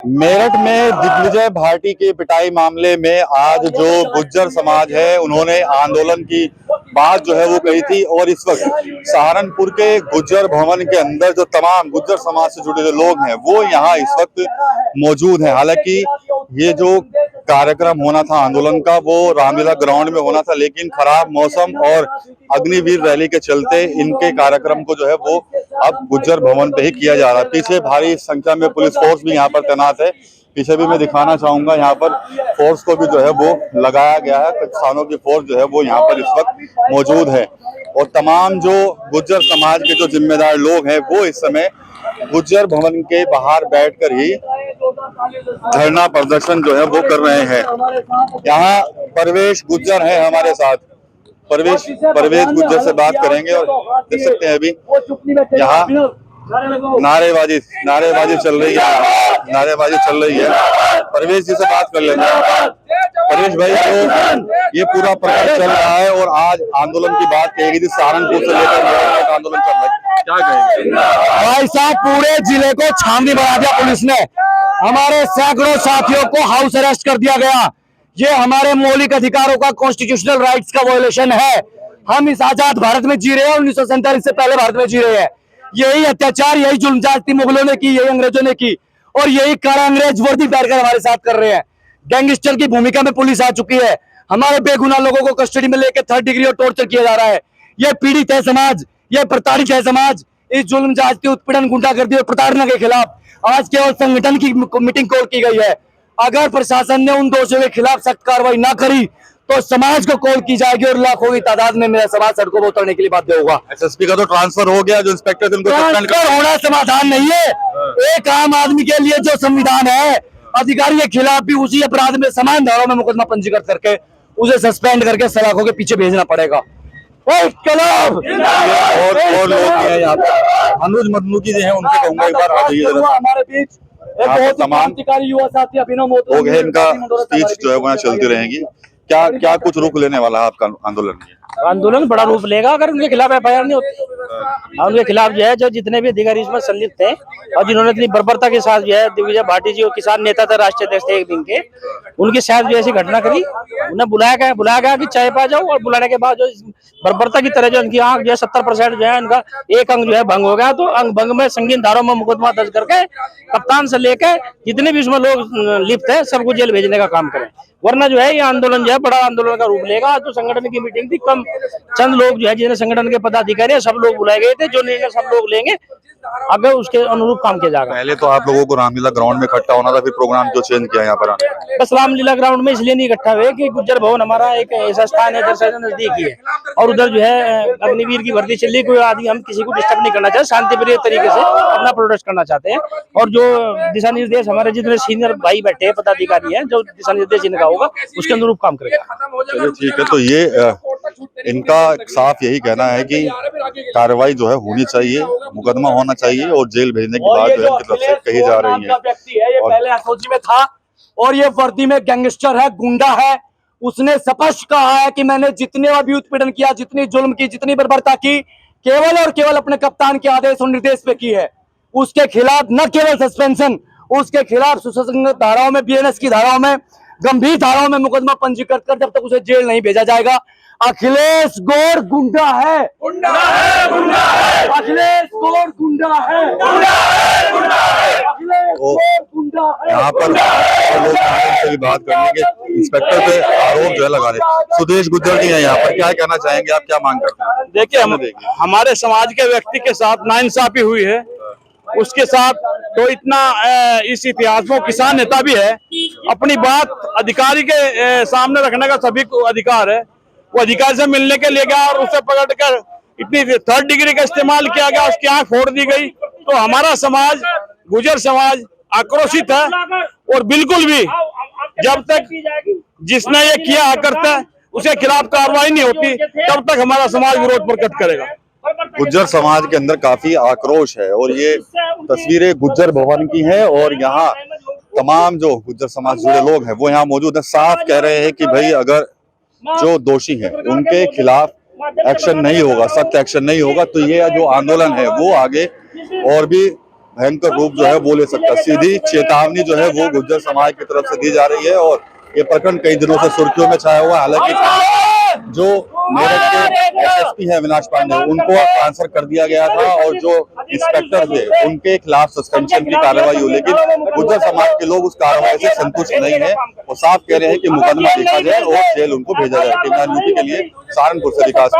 मेरठ में दिग्विजय भाटी के पिटाई मामले में आज जो गुज्जर समाज है उन्होंने आंदोलन की बात जो है वो कही थी। और इस वक्त सहारनपुर के गुज्जर भवन के अंदर जो तमाम गुज्जर समाज से जुड़े जो लोग हैं वो यहाँ इस वक्त मौजूद हैं। हालांकि ये जो कार्यक्रम होना था आंदोलन का वो रामलीला ग्राउंड में होना था, लेकिन खराब मौसम और अग्निवीर रैली के चलते इनके कार्यक्रम को जो है वो अब गुज्जर भवन पे ही किया जा रहा है। पीछे भारी संख्या में पुलिस फोर्स भी यहाँ पर तैनात है। पीछे भी मैं दिखाना चाहूंगा, यहाँ पर फोर्स को भी जो है वो लगाया गया है। किसानों की फोर्स जो है वो यहाँ पर इस वक्त मौजूद है और तमाम जो गुज्जर समाज के जो जिम्मेदार लोग हैं वो इस समय गुज्जर भवन के बाहर बैठकर ही धरना प्रदर्शन जो है वो कर रहे हैं। यहाँ परवेश गुज्जर है हमारे साथ। परवेश गुज्जर से बात करेंगे और देख सकते हैं अभी यहाँ नारेबाजी चल रही है। परवेश जी से बात कर लेते हैं। परवेश भाई, तो ये पूरा प्रकार चल रहा है और आज आंदोलन की बात कहेगी थी, सहारनपुर से लेकर आंदोलन चल रहा है, क्या कहेंगे? भाई साहब, पूरे जिले को छावनी बना दिया पुलिस ने। हमारे सैकड़ों साथियों को हाउस अरेस्ट कर दिया गया। ये हमारे मौलिक अधिकारों का, कॉन्स्टिट्यूशनल राइट्स का वायलेशन है। हम इस आजाद भारत में जी रहे हैं, 1947 से पहले भारत में जी रहे हैं। यही अत्याचार, यही जुल्म जाति मुगलों ने की, यही अंग्रेजों ने की और यही काला अंग्रेज वर्दी पहनकर हमारे साथ कर रहे हैं। गैंगस्टर की भूमिका में पुलिस आ चुकी है। हमारे बेगुनाह लोगों को कस्टडी में लेकर 3rd डिग्री और टॉर्चर किया जा रहा है। ये पीड़ित है समाज, ये प्रताड़ित है समाज। इस जुल्म जाति, उत्पीड़न, गुंडागर्दी और प्रताड़ना के खिलाफ आज केवल संगठन की मीटिंग कॉल की गई है। अगर प्रशासन ने उन दोषियों के खिलाफ सख्त कार्रवाई ना करी तो समाज को कॉल की जाएगी और लाखों की तादाद में मेरा समाज सड़कों पर उतरने के लिए बाध्य होगा। एसएसपी का तो ट्रांसफर हो गया, जो इंस्पेक्टर उनको ट्रांसफर होना समाधान नहीं है। एक आम आदमी के लिए जो संविधान है, अधिकारी के खिलाफ भी उसी अपराध में समान धाराओं में मुकदमा पंजीकृत करके उसे सस्पेंड करके सलाखों के पीछे भेजना पड़ेगा। और लोग हैं यहाँ पे, अनुज मदनू जी हैं, उनसे कहूंगा एक बार आ जाइए हमारे बीच तमाम युवा साथी अभिनव लोग हैं। इनका स्पीच जो है वहाँ चलती रहेंगी। क्या कुछ रुख लेने वाला है आपका आंदोलन? आंदोलन बड़ा रूप लेगा अगर उनके खिलाफ एफआईआर नहीं होती। उनके खिलाफ जो है, जो जितने भी अधिकारी इसमें संलिप्त थे और जिन्होंने इतनी बर्बरता के साथ जो है, दिग्विजय भाटी जी किसान नेता थे, राष्ट्रीय अध्यक्ष थे एक दिन के, उनके साथ जो ऐसी घटना करी, उन्हें बुलाया गया कि चाय पा जाओ। और बुलाने के बाद जो बर्बरता की तरह जो उनकी आंख जो है 70% जो है उनका एक अंग जो है भंग हो गया। तो अंग भंग में संगीन धाराओं में मुकदमा दर्ज करके कप्तान से लेकर जितने भी इसमें लोग लिप्त है सबको जेल भेजने का काम करें। वरना जो है ये आंदोलन जो है बड़ा आंदोलन का रूप लेगा। तो संगठन की मीटिंग थी, कम चंद लोग जो है जिन्हें संगठन के पदाधिकारी है सब लोग बुलाए गए थे, जो निर्णय सब लोग लेंगे अगर उसके अनुरूप काम किया जाएगा। पहले तो आप लोगों को रामलीला ग्राउंड में इकट्ठा होना था, फिर प्रोग्राम क्यों चेंज किया यहाँ पर आने? बस रामलीला ग्राउंड में इसलिए नहीं इकट्ठा हुए कि गुज्जर भवन हमारा एक ऐसा स्थान है इधर नजदीक ही है और उधर जो है अग्निवीर की भर्ती चल रही, कोई आदि हम किसी को डिस्टर्ब नहीं करना चाहते, शांतिप्रिय तरीके से अपना प्रोटेस्ट करना चाहते हैं। और जो दिशा निर्देश हमारे जितने सीनियर भाई बैठे हैं, पदाधिकारी हैं, जो दिशा निर्देश जिनका होगा उसके अनुरूप काम करेगा। चलिए ठीक है। तो ये इनका साफ यही कहना है कि कार्रवाई जो है होनी चाहिए, मुकदमा होना चाहिए और जेल भेजने की बात जो है इनकी तरफ से कही जा रही है। ये पहले एसओजी में था और ये वर्दी में गैंगस्टर है, गुंडा है। उसने स्पष्ट कहा है कि मैंने जितने भी उत्पीड़न किया, जितनी जुल्म की, जितनी बर्बरता की, केवल और केवल अपने कप्तान के आदेश और निर्देश पे की है। उसके खिलाफ न केवल सस्पेंशन, उसके खिलाफ सुसंगत धाराओं में, बीएनएस की धाराओं में, गंभीर धाराओं में मुकदमा पंजीकृत कर जब तक उसे जेल नहीं भेजा जाएगा। अखिलेश गौड़ गुंडा है, अखिलेश गौड़ गुंडा है, यहाँ पर लोग से भी बात करने के इंस्पेक्टर पे आरोप जो है लगा रहे। सुदेश गुज्जर जी हैं यहाँ पर, क्या कहना चाहेंगे आप, क्या मांग करते हैं? देखिए, हमारे समाज के व्यक्ति के साथ नाइंसाफी हुई है, उसके साथ तो इतना इस इतिहास में किसान नेता भी है, अपनी बात अधिकारी के सामने रखने का सभी को अधिकार है। वो अधिकारी से मिलने के लिए गया और उसे पकड़कर इतनी 3rd डिग्री का इस्तेमाल किया गया, उसकी आंख फोड़ दी गई। तो हमारा समाज, गुजर समाज आक्रोशित है और बिल्कुल भी जब तक जिसने ये किया करता है उसके खिलाफ कार्रवाई नहीं होती तब तक हमारा समाज विरोध प्रकट करेगा। गुज्जर समाज के अंदर काफी आक्रोश है और ये तस्वीरें गुज्जर भवन की हैं और यहाँ तमाम जो गुज्जर समाज जुड़े लोग हैं वो यहाँ मौजूद है। साफ कह रहे हैं कि भाई अगर जो दोषी हैं उनके खिलाफ एक्शन नहीं होगा, सख्त एक्शन नहीं होगा, तो ये जो आंदोलन है वो आगे और भी भयंकर रूप जो है वो ले सकता है। सीधी चेतावनी जो है वो गुज्जर समाज की तरफ से दी जा रही है और ये प्रकरण कई दिनों से सुर्खियों में छाया हुआ है। हालांकि जो मेरठ के एसएसपी है अविनाश पांडे, उनको ट्रांसफर कर दिया गया था और जो इंस्पेक्टर थे उनके खिलाफ सस्पेंशन की कार्रवाई हुई, लेकिन गुज्जर समाज के लोग उस कार्रवाई से संतुष्ट नहीं है और साफ कह रहे हैं कि मुकदमा देखा जाए और जेल उनको भेजा जाए। टीवी 9 न्यूज़ के लिए सहारनपुर से विकास।